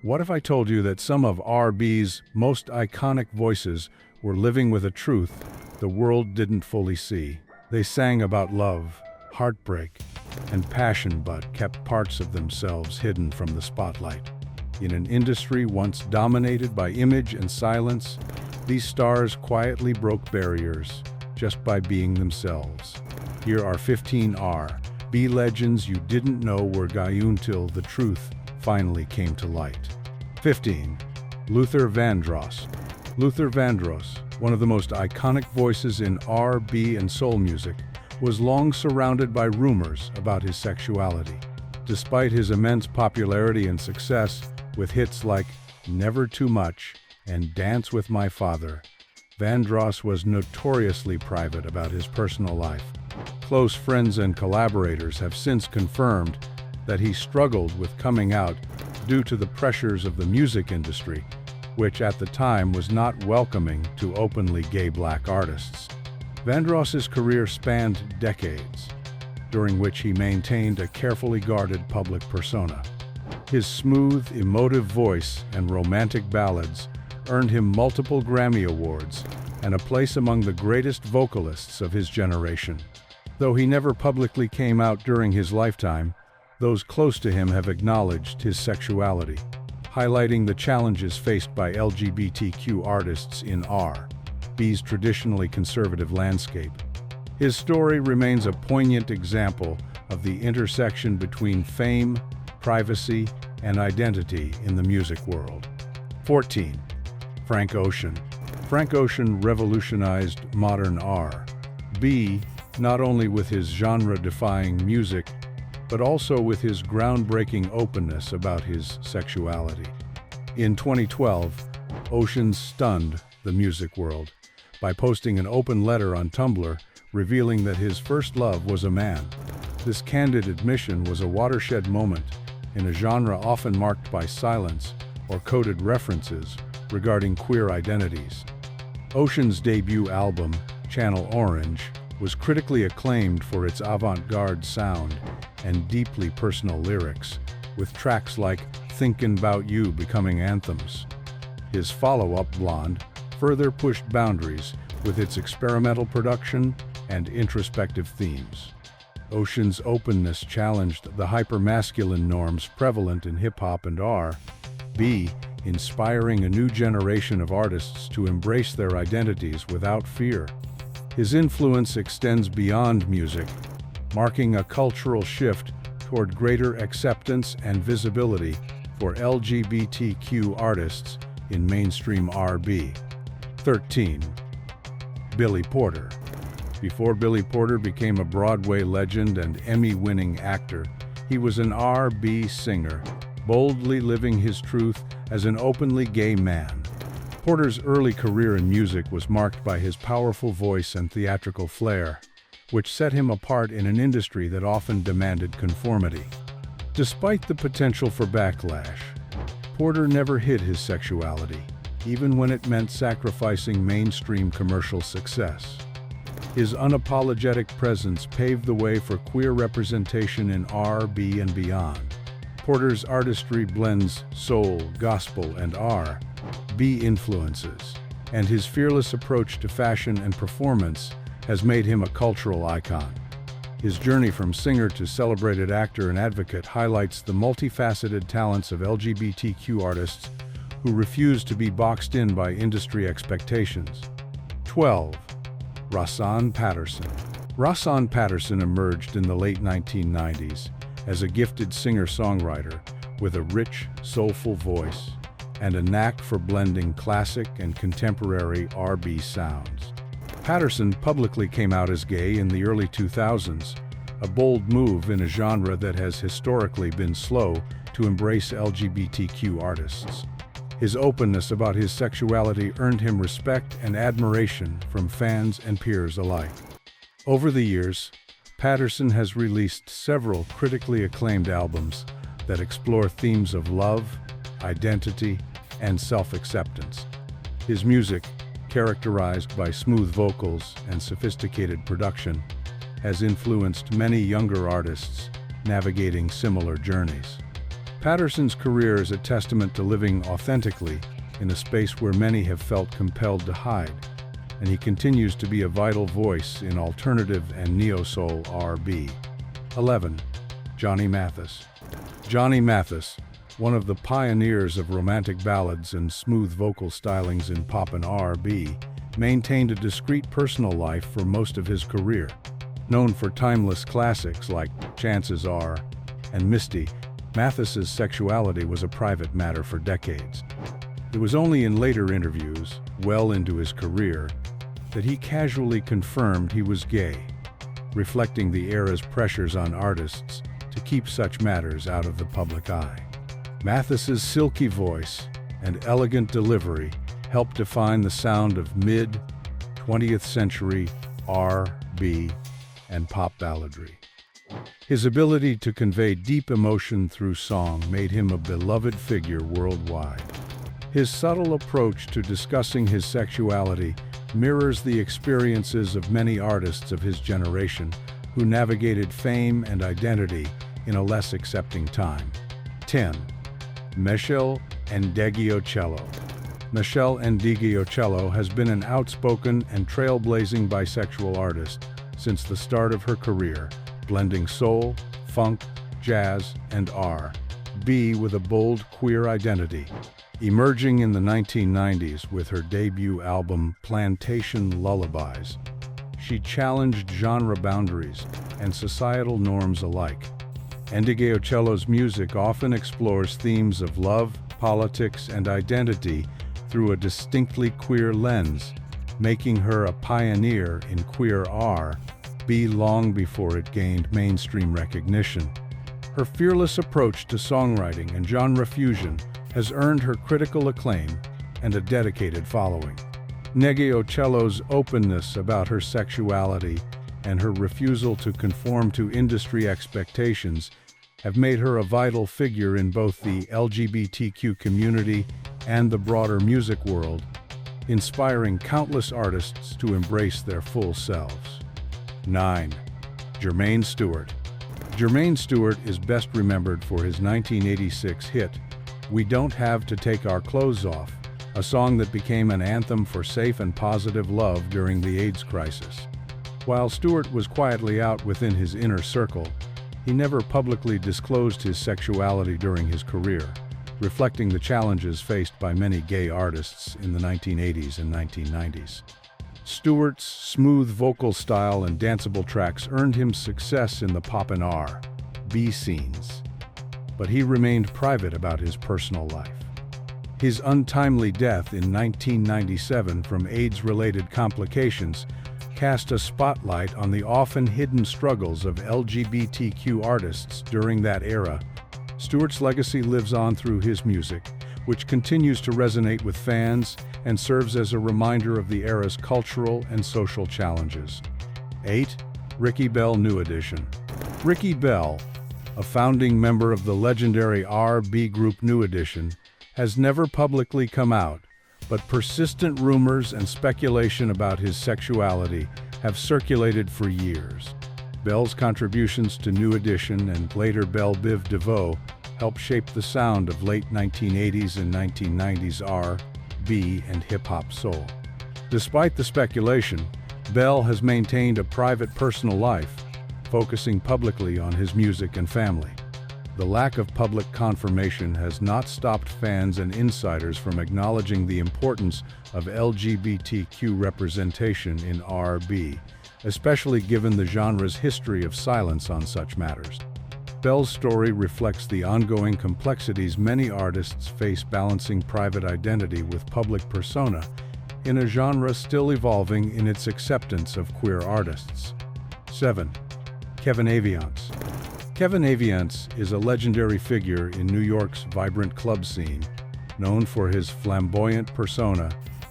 What if I told you that some of R&B's most iconic voices were living with a truth the world didn't fully see? They sang about love, heartbreak, and passion but kept parts of themselves hidden from the spotlight. In an industry once dominated by image and silence, these stars quietly broke barriers just by being themselves. Here are 15 R&B legends you didn't know were gayun till the truth finally came to light. 15. Luther Vandross. Luther Vandross, one of the most iconic voices in R&B and soul music, was long surrounded by rumors about his sexuality. Despite his immense popularity and success, with hits like Never Too Much and Dance with My Father, Vandross was notoriously private about his personal life. Close friends and collaborators have since confirmed that he struggled with coming out due to the pressures of the music industry, which at the time was not welcoming to openly gay black artists. Vandross's career spanned decades, during which he maintained a carefully guarded public persona. His smooth, emotive voice and romantic ballads earned him multiple Grammy Awards and a place among the greatest vocalists of his generation. Though he never publicly came out during his lifetime, those close to him have acknowledged his sexuality, highlighting the challenges faced by LGBTQ artists in R&B's traditionally conservative landscape. His story remains a poignant example of the intersection between fame, privacy, and identity in the music world. 14. Frank Ocean. Frank Ocean revolutionized modern R&B not only with his genre-defying music, but also with his groundbreaking openness about his sexuality. In 2012, Ocean stunned the music world by posting an open letter on Tumblr revealing that his first love was a man. This candid admission was a watershed moment in a genre often marked by silence or coded references regarding queer identities. Ocean's debut album, Channel Orange, was critically acclaimed for its avant-garde sound and deeply personal lyrics, with tracks like Thinkin' 'Bout You becoming anthems. His follow-up, Blonde, further pushed boundaries with its experimental production and introspective themes. Ocean's openness challenged the hyper-masculine norms prevalent in hip-hop and R&B, inspiring a new generation of artists to embrace their identities without fear. His influence extends beyond music, marking a cultural shift toward greater acceptance and visibility for LGBTQ artists in mainstream R&B. 13. Billy Porter. Before Billy Porter became a Broadway legend and Emmy-winning actor, he was an R&B singer, boldly living his truth as an openly gay man. Porter's early career in music was marked by his powerful voice and theatrical flair, which set him apart in an industry that often demanded conformity. Despite the potential for backlash, Porter never hid his sexuality, even when it meant sacrificing mainstream commercial success. His unapologetic presence paved the way for queer representation in R&B and beyond. Porter's artistry blends soul, gospel, and R&B influences, and his fearless approach to fashion and performance has made him a cultural icon. His journey from singer to celebrated actor and advocate highlights the multifaceted talents of LGBTQ artists who refuse to be boxed in by industry expectations. 12. Rahsaan Patterson. Rahsaan Patterson emerged in the late 1990s as a gifted singer-songwriter with a rich, soulful voice and a knack for blending classic and contemporary R&B sounds. Patterson publicly came out as gay in the early 2000s, a bold move in a genre that has historically been slow to embrace LGBTQ artists. His openness about his sexuality earned him respect and admiration from fans and peers alike. Over the years, Patterson has released several critically acclaimed albums that explore themes of love, identity, and self-acceptance. His music, characterized by smooth vocals and sophisticated production, has influenced many younger artists navigating similar journeys. Patterson's career is a testament to living authentically in a space where many have felt compelled to hide, and he continues to be a vital voice in alternative and neo-soul R&B. 11. Johnny Mathis. Johnny Mathis, one of the pioneers of romantic ballads and smooth vocal stylings in pop and R&B, maintained a discreet personal life for most of his career. Known for timeless classics like Chances Are and Misty, Mathis's sexuality was a private matter for decades. It was only in later interviews, well into his career, that he casually confirmed he was gay, reflecting the era's pressures on artists to keep such matters out of the public eye. Mathis's silky voice and elegant delivery helped define the sound of mid-20th century R&B and pop balladry. His ability to convey deep emotion through song made him a beloved figure worldwide. His subtle approach to discussing his sexuality mirrors the experiences of many artists of his generation who navigated fame and identity in a less accepting time. 10. Meshell Ndegeocello. Meshell Ndegeocello has been an outspoken and trailblazing bisexual artist since the start of her career, blending soul, funk, jazz, and R&B with a bold queer identity. Emerging in the 1990s with her debut album Plantation Lullabies, she challenged genre boundaries and societal norms alike. Ndegeocello's music often explores themes of love, politics, and identity through a distinctly queer lens, making her a pioneer in queer R&B long before it gained mainstream recognition. Her fearless approach to songwriting and genre fusion has earned her critical acclaim and a dedicated following. Ndegeocello's openness about her sexuality and her refusal to conform to industry expectations have made her a vital figure in both the LGBTQ community and the broader music world, inspiring countless artists to embrace their full selves. 9. Jermaine Stewart. Jermaine Stewart is best remembered for his 1986 hit, We Don't Have to Take Our Clothes Off, a song that became an anthem for safe and positive love during the AIDS crisis. While Stewart was quietly out within his inner circle, he never publicly disclosed his sexuality during his career, reflecting the challenges faced by many gay artists in the 1980s and 1990s. Stewart's smooth vocal style and danceable tracks earned him success in the pop and R&B scenes, but he remained private about his personal life. His untimely death in 1997 from AIDS-related complications cast a spotlight on the often hidden struggles of LGBTQ artists during that era. Stewart's legacy lives on through his music, which continues to resonate with fans and serves as a reminder of the era's cultural and social challenges. 8. Ricky Bell New Edition. Ricky Bell, a founding member of the legendary R&B group New Edition, has never publicly come out, but persistent rumors and speculation about his sexuality have circulated for years. Bell's contributions to New Edition and later Bell Biv DeVoe helped shape the sound of late 1980s and 1990s R&B and hip-hop soul. Despite the speculation, Bell has maintained a private personal life, focusing publicly on his music and family. The lack of public confirmation has not stopped fans and insiders from acknowledging the importance of LGBTQ representation in R&B, especially given the genre's history of silence on such matters. Bell's story reflects the ongoing complexities many artists face balancing private identity with public persona in a genre still evolving in its acceptance of queer artists. 7. Kevin Aviance. Kevin Aviance is a legendary figure in New York's vibrant club scene, known for his flamboyant persona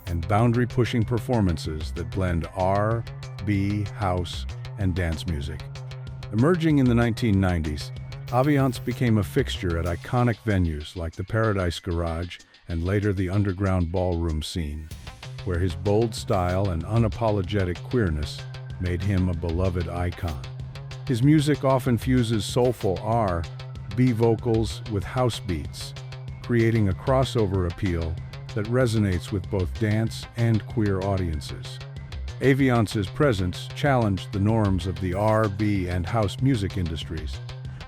and boundary-pushing performances that blend R&B, house, and dance music. Emerging in the 1990s, Aviance became a fixture at iconic venues like the Paradise Garage and later the underground ballroom scene, where his bold style and unapologetic queerness made him a beloved icon. His music often fuses soulful R&B vocals with house beats, creating a crossover appeal that resonates with both dance and queer audiences. Aviance's presence challenged the norms of the R&B and house music industries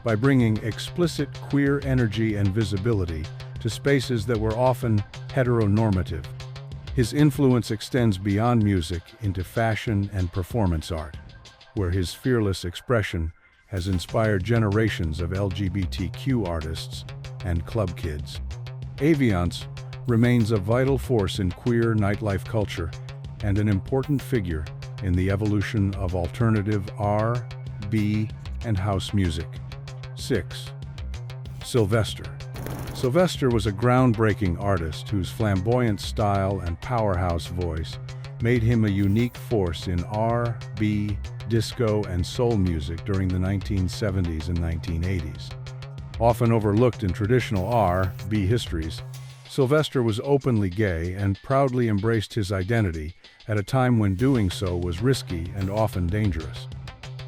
by bringing explicit queer energy and visibility to spaces that were often heteronormative. His influence extends beyond music into fashion and performance art, where his fearless expression has inspired generations of LGBTQ artists and club kids. Aviance remains a vital force in queer nightlife culture and an important figure in the evolution of alternative R, B, and house music. 6. Sylvester. Sylvester was a groundbreaking artist whose flamboyant style and powerhouse voice made him a unique force in R, B, disco, and soul music during the 1970s and 1980s. Often overlooked in traditional R&B histories, Sylvester was openly gay and proudly embraced his identity at a time when doing so was risky and often dangerous.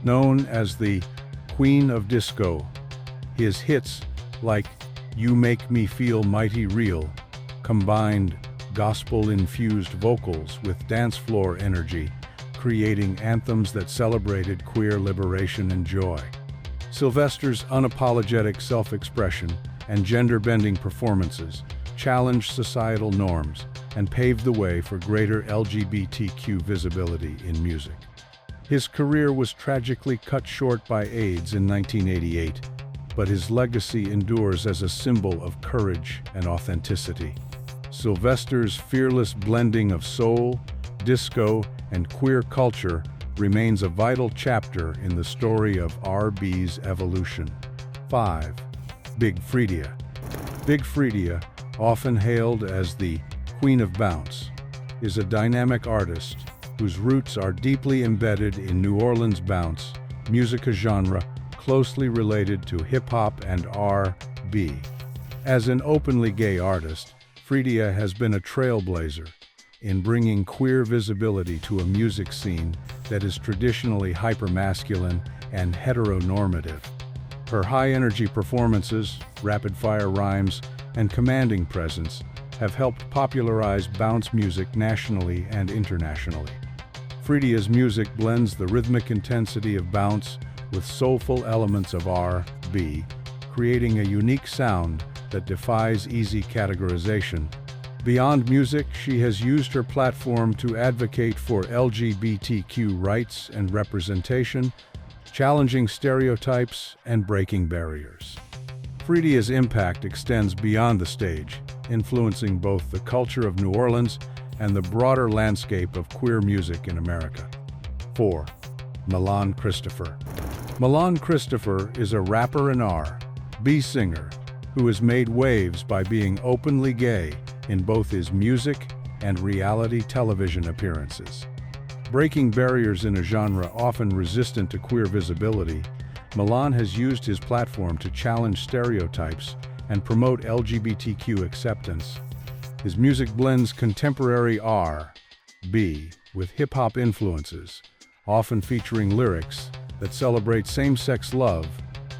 Known as the Queen of Disco, his hits like You Make Me Feel Mighty Real combined gospel-infused vocals with dance floor energy, creating anthems that celebrated queer liberation and joy. Sylvester's unapologetic self-expression and gender-bending performances challenged societal norms and paved the way for greater LGBTQ visibility in music. His career was tragically cut short by AIDS in 1988, but his legacy endures as a symbol of courage and authenticity. Sylvester's fearless blending of soul, disco, and queer culture remains a vital chapter in the story of R&B's evolution. 5. Big Freedia. Big Freedia, often hailed as the Queen of Bounce, is a dynamic artist whose roots are deeply embedded in New Orleans bounce, music genre closely related to hip-hop and R&B. As an openly gay artist, Freedia has been a trailblazer in bringing queer visibility to a music scene that is traditionally hypermasculine and heteronormative. Her high-energy performances, rapid-fire rhymes, and commanding presence have helped popularize bounce music nationally and internationally. Freedia's music blends the rhythmic intensity of bounce with soulful elements of R&B, creating a unique sound that defies easy categorization. Beyond music, she has used her platform to advocate for LGBTQ rights and representation, challenging stereotypes and breaking barriers. Freedia's impact extends beyond the stage, influencing both the culture of New Orleans and the broader landscape of queer music in America. 4. Milan Christopher. Milan Christopher is a rapper and R&B singer who has made waves by being openly gay in both his music and reality television appearances. Breaking barriers in a genre often resistant to queer visibility, Milan has used his platform to challenge stereotypes and promote LGBTQ acceptance. His music blends contemporary R&B with hip-hop influences, often featuring lyrics that celebrate same-sex love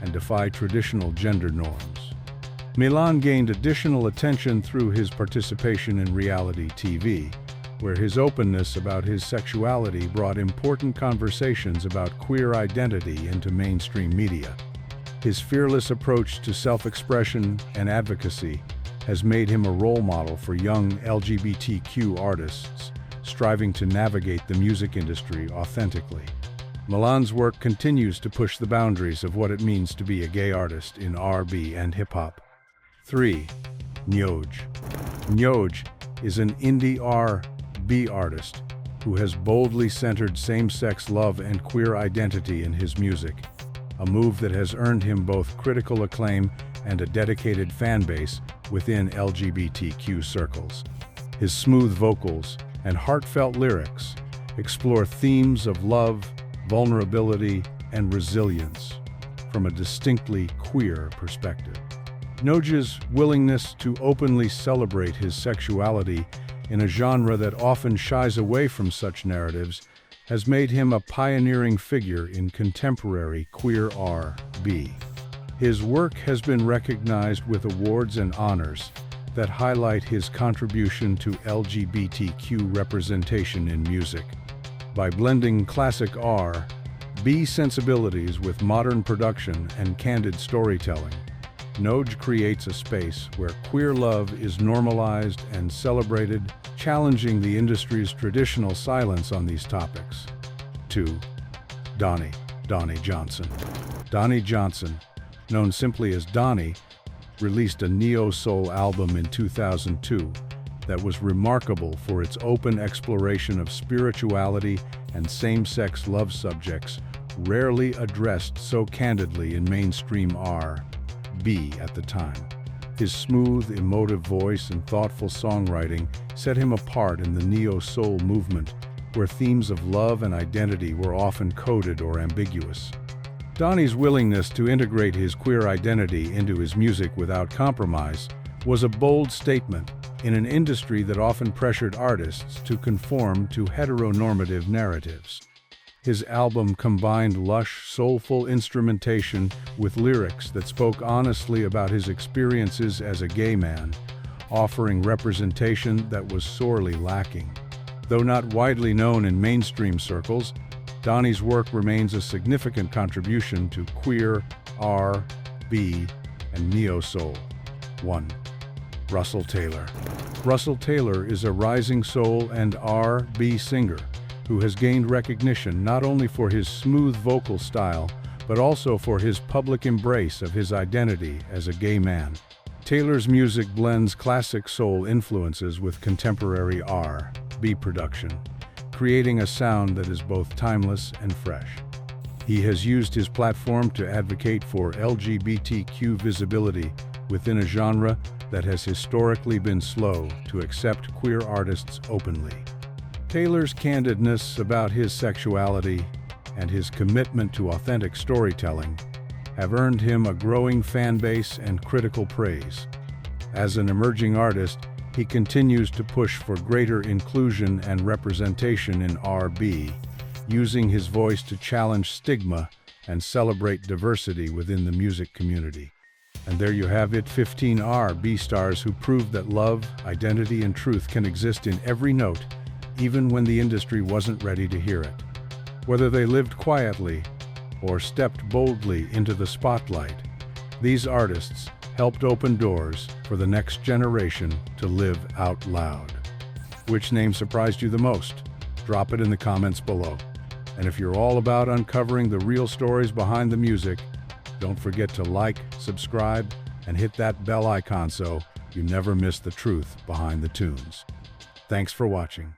and defy traditional gender norms. Milan gained additional attention through his participation in reality TV, where his openness about his sexuality brought important conversations about queer identity into mainstream media. His fearless approach to self-expression and advocacy has made him a role model for young LGBTQ artists striving to navigate the music industry authentically. Milan's work continues to push the boundaries of what it means to be a gay artist in R&B and hip-hop. 3. Njoj. Njoj is an indie R&B artist who has boldly centered same-sex love and queer identity in his music, a move that has earned him both critical acclaim and a dedicated fan base within LGBTQ circles. His smooth vocals and heartfelt lyrics explore themes of love, vulnerability, and resilience from a distinctly queer perspective. Njoj's willingness to openly celebrate his sexuality in a genre that often shies away from such narratives has made him a pioneering figure in contemporary queer R&B. His work has been recognized with awards and honors that highlight his contribution to LGBTQ representation in music. By blending classic R&B sensibilities with modern production and candid storytelling, Noj creates a space where queer love is normalized and celebrated, challenging the industry's traditional silence on these topics. 2. Donnie Johnson. Donnie Johnson, known simply as Donnie, released a neo-soul album in 2002 that was remarkable for its open exploration of spirituality and same-sex love subjects rarely addressed so candidly in mainstream R&B at the time. His smooth, emotive voice and thoughtful songwriting set him apart in the neo-soul movement, where themes of love and identity were often coded or ambiguous. Donnie's willingness to integrate his queer identity into his music without compromise was a bold statement in an industry that often pressured artists to conform to heteronormative narratives. His album combined lush, soulful instrumentation with lyrics that spoke honestly about his experiences as a gay man, offering representation that was sorely lacking. Though not widely known in mainstream circles, Donnie's work remains a significant contribution to queer, R&B, and neo-soul. 1. Russell Taylor. Russell Taylor is a rising soul and R&B singer who has gained recognition not only for his smooth vocal style, but also for his public embrace of his identity as a gay man. Taylor's music blends classic soul influences with contemporary R&B production, creating a sound that is both timeless and fresh. He has used his platform to advocate for LGBTQ visibility within a genre that has historically been slow to accept queer artists openly. Taylor's candidness about his sexuality and his commitment to authentic storytelling have earned him a growing fan base and critical praise. As an emerging artist, he continues to push for greater inclusion and representation in R&B, using his voice to challenge stigma and celebrate diversity within the music community. And there you have it, 15 R&B stars who proved that love, identity, and truth can exist in every note, even when the industry wasn't ready to hear it. Whether they lived quietly or stepped boldly into the spotlight, these artists helped open doors for the next generation to live out loud. Which name surprised you the most? Drop it in the comments below. And if you're all about uncovering the real stories behind the music, don't forget to like, subscribe, and hit that bell icon so you never miss the truth behind the tunes. Thanks for watching.